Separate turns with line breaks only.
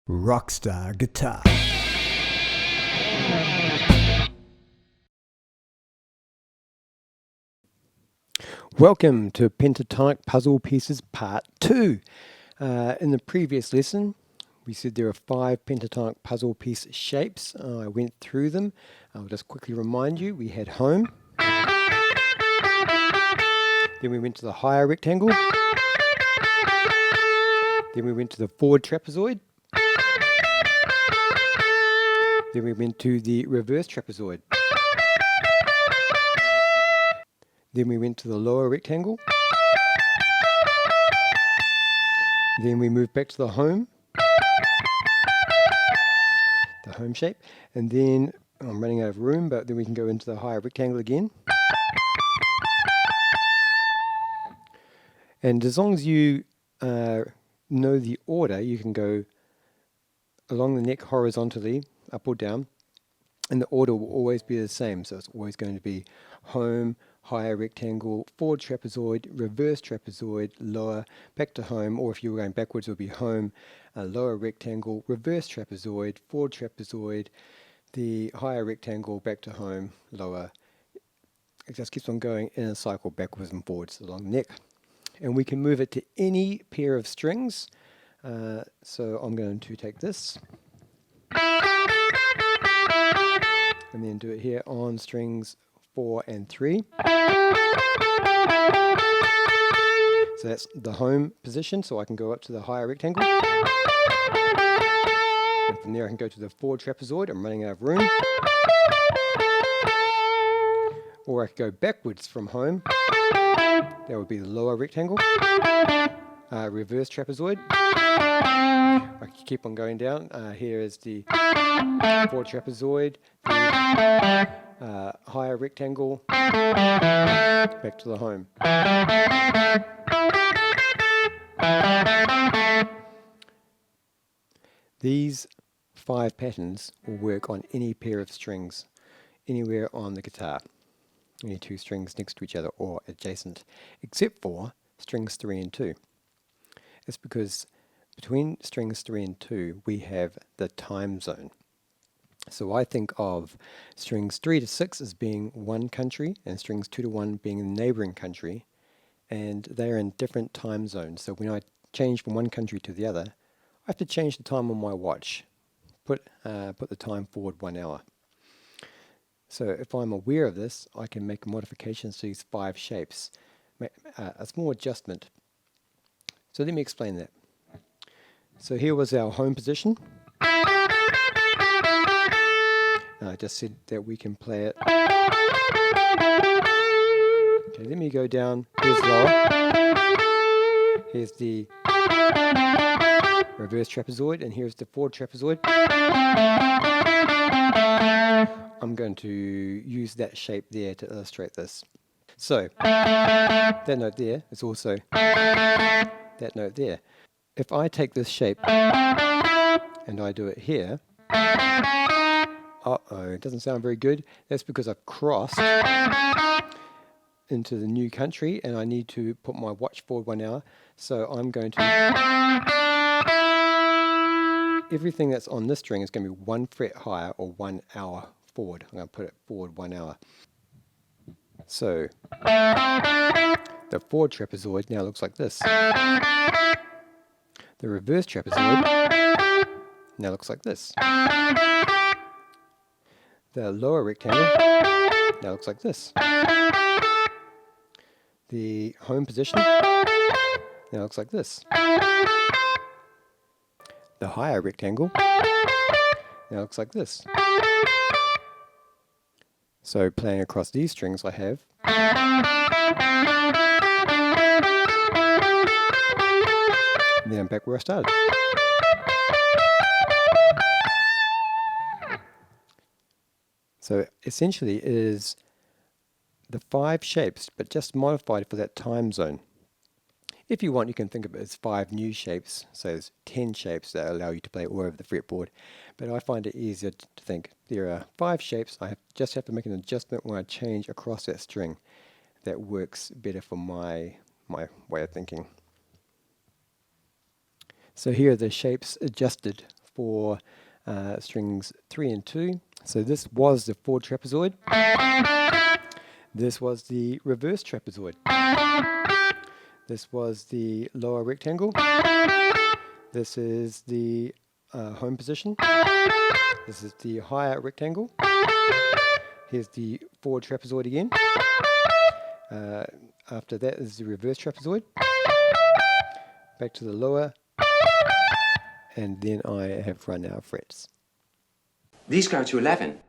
Rockstar guitar. Welcome to Pentatonic Puzzle Pieces Part 2. In the previous lesson, we said there are 5 pentatonic puzzle piece shapes. I went through them. I'll just quickly remind you, we had home. Then we went to the higher rectangle. Then we went to the forward trapezoid. Then we went to the reverse trapezoid. Then we went to the lower rectangle. Then we moved back to the home shape. And then, I'm running out of room, but then we can go into the higher rectangle again. And as long as you know the order, you can go along the neck horizontally, up or down, and the order will always be the same. So it's always going to be home, higher rectangle, forward trapezoid, reverse trapezoid, lower, back to home, or if you were going backwards it would be home, lower rectangle, reverse trapezoid, forward trapezoid, the higher rectangle, back to home, lower. It just keeps on going in a cycle backwards and forwards along the neck. And we can move it to any pair of strings. So I'm going to take this and then do it here on strings 4 and 3. So that's the home position, so I can go up to the higher rectangle. And from there I can go to the forward trapezoid. I'm running out of room. Or I could go backwards from home. That would be the lower rectangle. Reverse trapezoid. I can keep on going down. Here is the forward trapezoid, the higher rectangle, back to the home. These 5 patterns will work on any pair of strings, anywhere on the guitar. Any 2 strings next to each other or adjacent, except for strings 3 and 2. It's because between strings 3 and 2 we have the time zone. So I think of strings 3 to 6 as being one country and strings 2 to 1 being in the neighboring country, and they're in different time zones. So when I change from one country to the other, I have to change the time on my watch, put the time forward 1 hour. So if I'm aware of this, I can make modifications to these 5 shapes, a small adjustment. So let me explain that. So here was our home position. I just said that we can play it. Okay, let me go down. Here's lower. Here's the reverse trapezoid, and here's the forward trapezoid. I'm going to use that shape there to illustrate this. So, that note there is also that note there. If I take this shape and I do it here, it doesn't sound very good. That's because I've crossed into the new country and I need to put my watch forward 1 hour. So I'm going to... Everything that's on this string is going to be 1 fret higher or 1 hour forward. I'm going to put it forward 1 hour. So the forward trapezoid now looks like this. The reverse trapezoid now looks like this. The lower rectangle now looks like this. The home position now looks like this. The higher rectangle now looks like this. So playing across these strings I have and then I'm back where I started. So essentially it is the 5 shapes, but just modified for that time zone. If you want, you can think of it as 5 new shapes, so there's 10 shapes that allow you to play all over the fretboard. But I find it easier to think there are 5 shapes. I just have to make an adjustment when I change across that string. That works better for my way of thinking. So here are the shapes adjusted for strings 3 and 2. So this was the forward trapezoid. This was the reverse trapezoid. This was the lower rectangle. This is the home position. This is the higher rectangle. Here's the forward trapezoid again. After that is the reverse trapezoid. Back to the lower. And then I have run out of frets.
These go to 11.